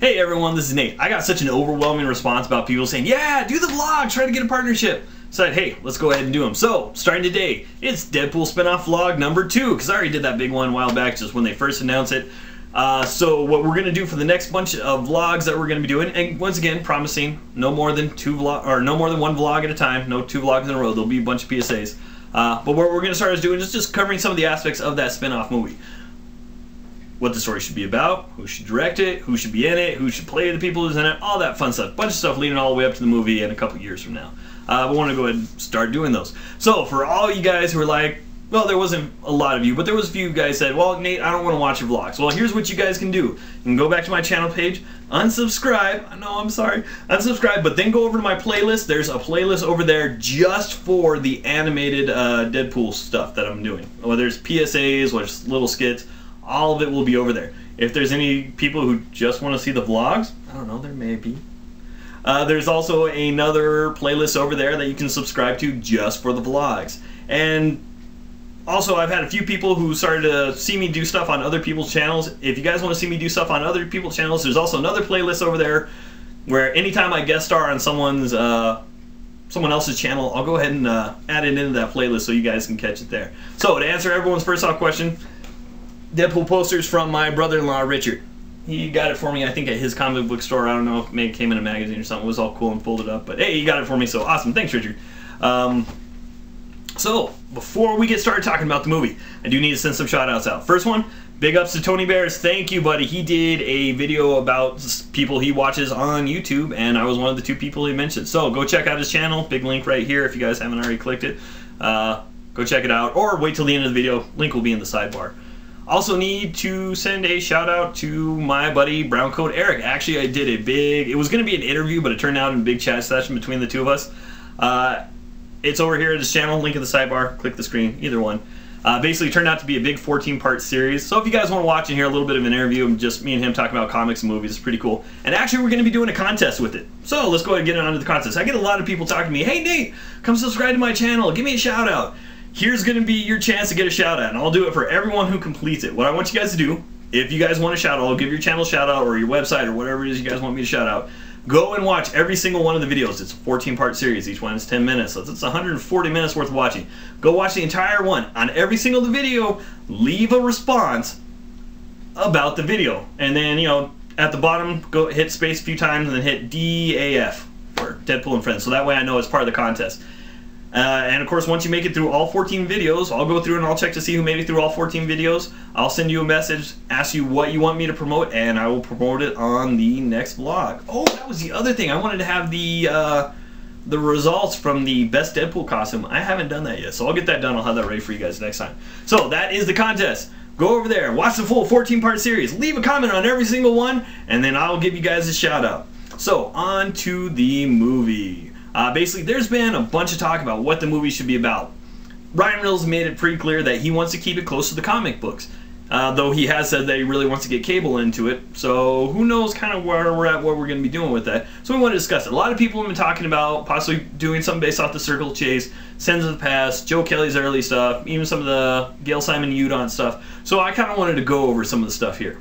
Hey everyone, this is Nate. I got such an overwhelming response about people saying, yeah, do the vlog, try to get a partnership. So I said, hey, let's go ahead and do them. So, starting today, it's Deadpool Spin-Off vlog number 2, because I already did that big one a while back, just when they first announced it. So what we're going to do for the next bunch of vlogs that we're going to be doing, and once again, promising no more than no more than one vlog at a time, no 2 vlogs in a row, there'll be a bunch of PSAs. But what we're going to start doing is just covering some of the aspects of that spin-off movie. What the story should be about, who should direct it, who should be in it, who should play the people who's in it, all that fun stuff. Bunch of stuff leading all the way up to the movie in a couple years from now. We want to go ahead and start doing those. So for all you guys who are like, well, there wasn't a lot of you, but there was a few guys said, well, Nate, I don't want to watch your vlogs. Well, here's what you guys can do. You can go back to my channel page, unsubscribe. I know, I'm sorry. Unsubscribe, but then go over to my playlist. There's a playlist over there just for the animated Deadpool stuff that I'm doing. Whether it's PSAs, whether it's little skits, all of it will be over there. If there's any people who just want to see the vlogs, I don't know, there may be. There's also another playlist over there that you can subscribe to just for the vlogs. And also, I've had a few people who started to see me do stuff on other people's channels. If you guys want to see me do stuff on other people's channels, there's also another playlist over there where anytime I guest star on someone else's channel, I'll go ahead and add it into that playlist so you guys can catch it there. So to answer everyone's first off question, Deadpool posters from my brother-in-law Richard. He got it for me, I think, at his comic book store. I don't know if it came in a magazine or something. It was all cool and folded up. But hey, he got it for me, so awesome. Thanks, Richard. So, before we get started talking about the movie, I do need to send some shout-outs out. First one, big ups to Tony Bears. Thank you, buddy. He did a video about people he watches on YouTube, and I was one of the 2 people he mentioned. So, go check out his channel. Big link right here if you guys haven't already clicked it. Go check it out, or wait till the end of the video. Link will be in the sidebar. Also need to send a shout out to my buddy Browncoat Eric. Actually, I did it was going to be an interview, but it turned out in a big chat session between the 2 of us. It's over here at his channel, link in the sidebar, click the screen, either one. Basically turned out to be a big 14-part series. So if you guys want to watch and hear a little bit of an interview, just me and him talking about comics and movies, it's pretty cool. And actually we're going to be doing a contest with it. So let's go ahead and get on to the contest. I get a lot of people talking to me, hey Nate, come subscribe to my channel, give me a shout out. Here's going to be your chance to get a shout out, and I'll do it for everyone who completes it. What I want you guys to do, if you guys want a shout out, I'll give your channel a shout out, or your website, or whatever it is you guys want me to shout out. Go and watch every single one of the videos. It's a 14-part series. Each one is 10 minutes, so it's 140 minutes worth of watching. Go watch the entire one. On every single video, leave a response about the video. And then, you know, at the bottom, go hit space a few times, and then hit DAF, or Deadpool and Friends, so that way I know it's part of the contest. And of course, once you make it through all 14 videos, I'll go through and I'll check to see who made it through all 14 videos. I'll send you a message, ask you what you want me to promote, and I will promote it on the next vlog. Oh, that was the other thing. I wanted to have the results from the best Deadpool costume. I haven't done that yet, so I'll get that done. I'll have that ready for you guys next time. So that is the contest. Go over there, watch the full 14-part series, leave a comment on every single one, and then I'll give you guys a shout out. So on to the movie. Basically, there's been a bunch of talk about what the movie should be about. Ryan Reynolds made it pretty clear that he wants to keep it close to the comic books, though he has said that he really wants to get cable into it, so who knows kind of where we're at, what we're going to be doing with that. So we want to discuss it. A lot of people have been talking about possibly doing something based off the Circle Chase, Sins of the Past, Joe Kelly's early stuff, even some of the Gail Simon Udon stuff. So I kind of wanted to go over some of the stuff here.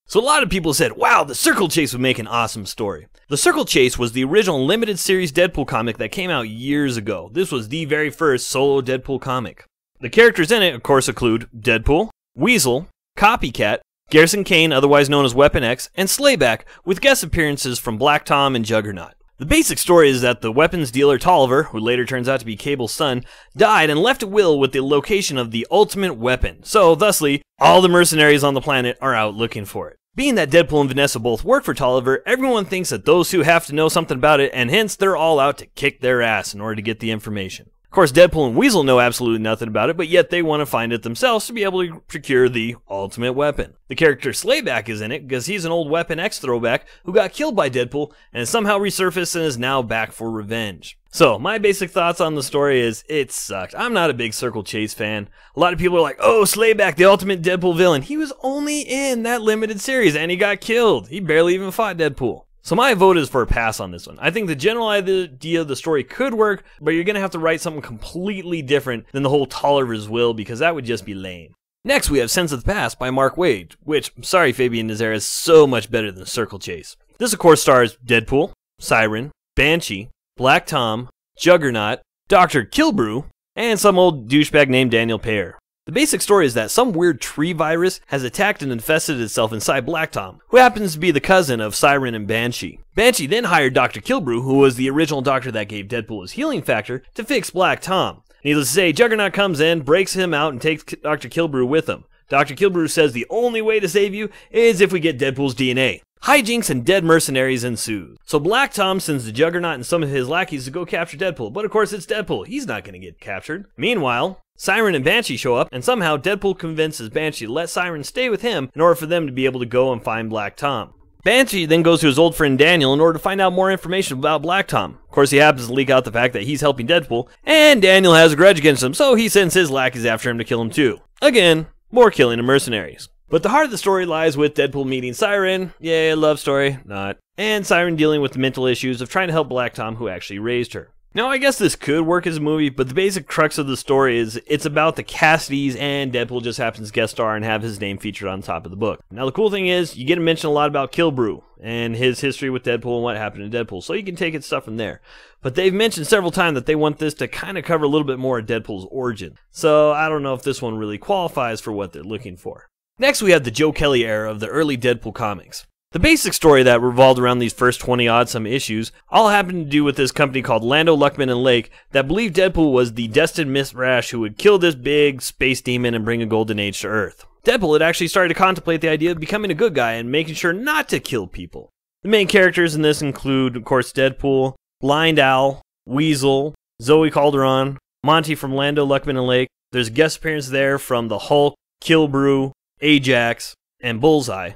So a lot of people said, wow, the Circle Chase would make an awesome story. The Circle Chase was the original limited series Deadpool comic that came out years ago. This was the very first solo Deadpool comic. The characters in it, of course, include Deadpool, Weasel, Copycat, Garrison Kane, otherwise known as Weapon X, and Slayback, with guest appearances from Black Tom and Juggernaut. The basic story is that the weapons dealer Tolliver, who later turns out to be Cable's son, died and left a will with the location of the ultimate weapon, so thusly, all the mercenaries on the planet are out looking for it. Being that Deadpool and Vanessa both work for Tolliver, everyone thinks that those two have to know something about it, and hence they're all out to kick their ass in order to get the information. Of course, Deadpool and Weasel know absolutely nothing about it, but yet they want to find it themselves to be able to procure the ultimate weapon. The character Slayback is in it because he's an old Weapon X throwback who got killed by Deadpool and has somehow resurfaced and is now back for revenge. So, my basic thoughts on the story is, it sucked. I'm not a big Circle Chase fan. A lot of people are like, oh, Slayback, the ultimate Deadpool villain. He was only in that limited series and he got killed. He barely even fought Deadpool. So my vote is for a pass on this one. I think the general idea of the story could work, but you're going to have to write something completely different than the whole Tolliver's will because that would just be lame. Next, we have Sense of the Past by Mark Waid, which, sorry Fabian Nazaire, is so much better than Circle Chase. This, of course, stars Deadpool, Siren, Banshee, Black Tom, Juggernaut, Dr. Kilbrew, and some old douchebag named Daniel Pear. The basic story is that some weird tree virus has attacked and infested itself inside Black Tom, who happens to be the cousin of Siren and Banshee. Banshee then hired Dr. Kilbrew, who was the original doctor that gave Deadpool his healing factor, to fix Black Tom. Needless to say, Juggernaut comes in, breaks him out, and takes Dr. Kilbrew with him. Dr. Kilbrew says the only way to save you is if we get Deadpool's DNA. Hijinks and dead mercenaries ensue. So Black Tom sends the Juggernaut and some of his lackeys to go capture Deadpool, but of course it's Deadpool. He's not going to get captured. Meanwhile, Siren and Banshee show up, and somehow Deadpool convinces Banshee to let Siren stay with him in order for them to be able to go and find Black Tom. Banshee then goes to his old friend Daniel in order to find out more information about Black Tom. Of course, he happens to leak out the fact that he's helping Deadpool, and Daniel has a grudge against him, so he sends his lackeys after him to kill him too. Again, more killing of mercenaries. But the heart of the story lies with Deadpool meeting Siren, yay, love story, not, and Siren dealing with the mental issues of trying to help Black Tom, who actually raised her. Now, I guess this could work as a movie, but the basic crux of the story is it's about the Cassidys, and Deadpool just happens to guest star and have his name featured on top of the book. Now, the cool thing is, you get to mention a lot about Kilbrew and his history with Deadpool and what happened to Deadpool, so you can take it stuff from there. But they've mentioned several times that they want this to kind of cover a little bit more of Deadpool's origin, so I don't know if this one really qualifies for what they're looking for. Next, we have the Joe Kelly era of the early Deadpool comics. The basic story that revolved around these first 20-odd-some issues all happened to do with this company called Lando, Luckman, and Lake that believed Deadpool was the destined Mithrash who would kill this big space demon and bring a golden age to Earth. Deadpool had actually started to contemplate the idea of becoming a good guy and making sure not to kill people. The main characters in this include, of course, Deadpool, Blind Owl, Weasel, Zoe Calderon, Monty from Lando, Luckman, and Lake. There's a guest appearance there from the Hulk, Kilbrew, Ajax, and Bullseye.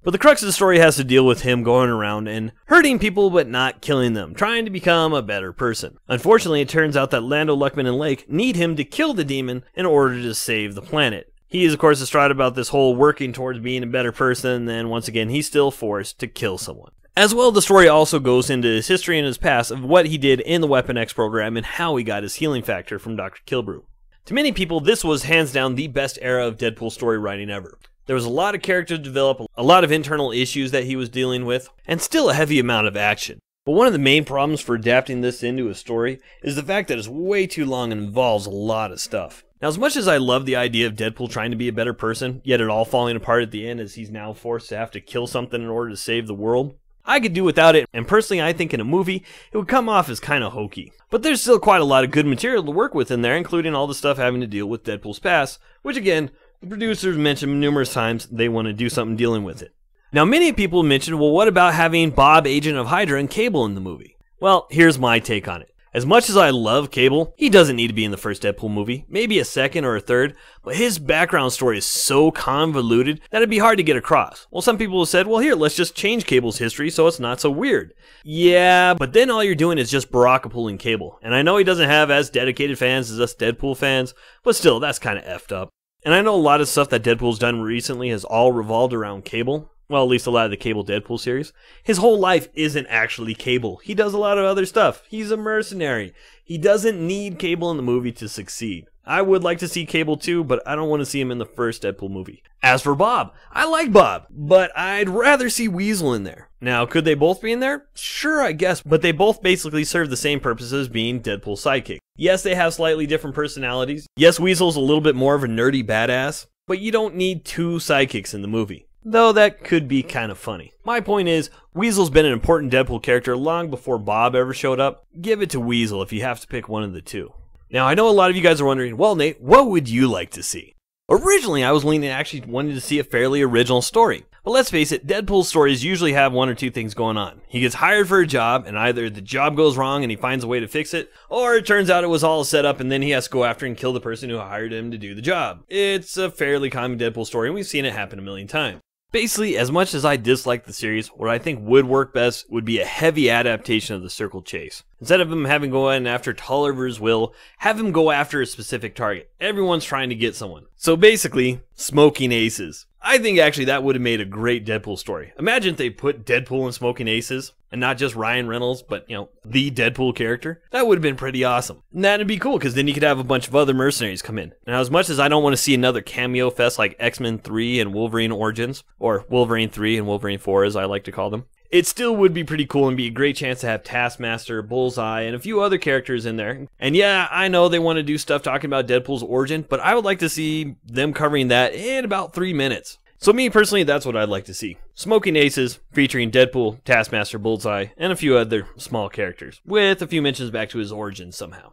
But the crux of the story has to deal with him going around and hurting people but not killing them, trying to become a better person. Unfortunately, it turns out that Lando, Luckman, and Lake need him to kill the demon in order to save the planet. He is, of course, distraught about this whole working towards being a better person, and then once again, he's still forced to kill someone. As well, the story also goes into his history and his past of what he did in the Weapon X program and how he got his healing factor from Dr. Kilbrew. To many people, this was hands down the best era of Deadpool story writing ever. There was a lot of character to develop, a lot of internal issues that he was dealing with, and still a heavy amount of action. But one of the main problems for adapting this into a story is the fact that it's way too long and involves a lot of stuff. Now, as much as I love the idea of Deadpool trying to be a better person, yet it all falling apart at the end as he's now forced to have to kill something in order to save the world, I could do without it, and personally I think in a movie, it would come off as kind of hokey. But there's still quite a lot of good material to work with in there, including all the stuff having to deal with Deadpool's past, which again, the producers mentioned numerous times they want to do something dealing with it. Now, many people mentioned, well, what about having Bob, Agent of Hydra, and Cable in the movie? Well, here's my take on it. As much as I love Cable, he doesn't need to be in the first Deadpool movie, maybe a second or a third, but his background story is so convoluted that it'd be hard to get across. Well, some people have said, well, here, let's just change Cable's history so it's not so weird. Yeah, but then all you're doing is just Baraka pulling Cable, and I know he doesn't have as dedicated fans as us Deadpool fans, but still, that's kind of effed up. And I know a lot of stuff that Deadpool's done recently has all revolved around Cable. Well, at least a lot of the Cable Deadpool series. His whole life isn't actually Cable. He does a lot of other stuff. He's a mercenary. He doesn't need Cable in the movie to succeed. I would like to see Cable too, but I don't want to see him in the first Deadpool movie. As for Bob, I like Bob, but I'd rather see Weasel in there. Now, could they both be in there? Sure, I guess, but they both basically serve the same purpose as being Deadpool's sidekick. Yes, they have slightly different personalities. Yes, Weasel's a little bit more of a nerdy badass, but you don't need two sidekicks in the movie. Though that could be kind of funny. My point is, Weasel's been an important Deadpool character long before Bob ever showed up. Give it to Weasel if you have to pick one of the two. Now, I know a lot of you guys are wondering, well, Nate, what would you like to see? Originally, I was leaning actually wanting to see a fairly original story. But let's face it, Deadpool's stories usually have one or two things going on. He gets hired for a job, and either the job goes wrong and he finds a way to fix it, or it turns out it was all set up and then he has to go after and kill the person who hired him to do the job. It's a fairly common Deadpool story, and we've seen it happen a million times. Basically, as much as I dislike the series, what I think would work best would be a heavy adaptation of the Circle Chase. Instead of him having to go in after Tolliver's will, have him go after a specific target. Everyone's trying to get someone. So basically, smoking aces. I think actually that would have made a great Deadpool story. Imagine if they put Deadpool and smoking aces. and not just Ryan Reynolds, but, you know, the Deadpool character, that would have been pretty awesome. And that'd be cool, because then you could have a bunch of other mercenaries come in. Now, as much as I don't want to see another cameo fest like X-Men 3 and Wolverine Origins, or Wolverine 3 and Wolverine 4 as I like to call them, it still would be pretty cool and be a great chance to have Taskmaster, Bullseye, and a few other characters in there. And yeah, I know they want to do stuff talking about Deadpool's origin, but I would like to see them covering that in about 3 minutes. So me personally, that's what I'd like to see. Smoking Aces featuring Deadpool, Taskmaster, Bullseye, and a few other small characters, with a few mentions back to his origins somehow.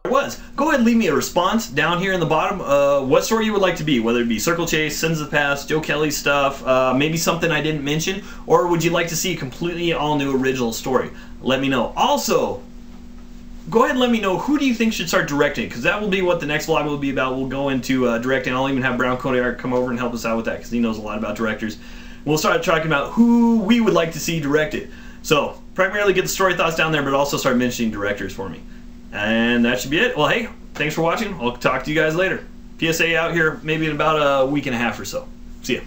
Go ahead and leave me a response down here in the bottom. What story you would like to be, whether it be Circle Chase, Sins of the Past, Joe Kelly stuff, maybe something I didn't mention, or would you like to see a completely all new original story? Let me know. Also, go ahead and let me know who do you think should start directing, because that will be what the next vlog will be about. We'll go into directing. I'll even have Brown Cody Art come over and help us out with that, because he knows a lot about directors. We'll start talking about who we would like to see directed. So, primarily get the story thoughts down there, but also start mentioning directors for me. And that should be it. Well, hey, thanks for watching. I'll talk to you guys later. PSA out here maybe in about a week and a half or so. See ya.